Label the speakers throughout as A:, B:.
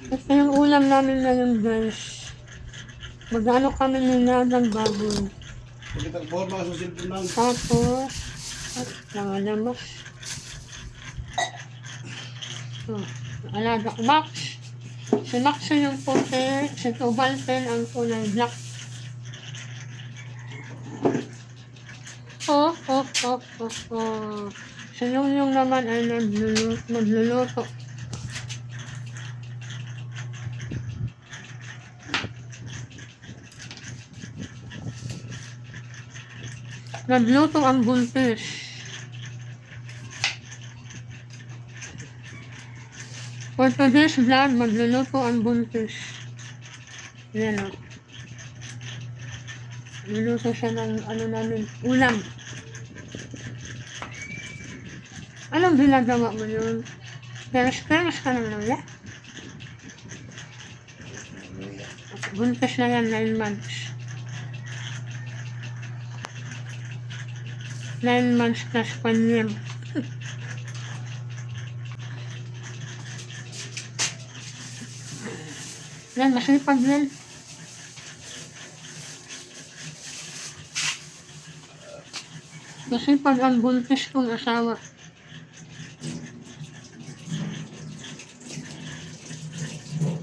A: Ito yung ulam namin ngayon, guys. Mag-ano kami nilagang baboy.
B: Pagkatagporma sa cellphone lang.
A: Tapos, nanganamos. Alaga ko, Max. Si Max yung puti, si Tubalten ang kulay black. Si Yung naman ay nagluluto. Nagluto ang buntis. For today's vlog, magluluto ang buntis. Yan o. Luluto siya ng ano namin, ulam. Anong ginagawa mo yun? Peres-peres ka ng lola? Buntis na yan, 9 months. 9 months plus 1 year. Yan, masipag yan. Masipag ang buntis kong asawa.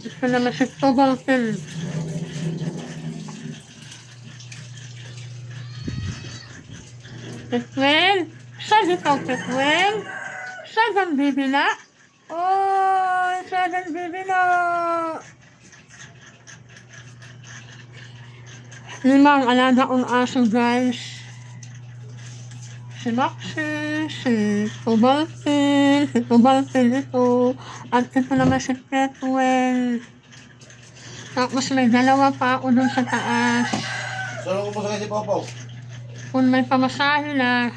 A: Ito naman si Tubalten. Tetwel? Saan ikaw, Tetwel? Saan ang bibila? Oh, saan ang bibila? 5 ang alaga kong aso, guys. Si Maxi, si Tubalten ito, at ito naman si Tetwel. Tapos may 2 pa ako dun sa taas.
B: Saan ako masakay si Popo?
A: Kung may pamasahe na,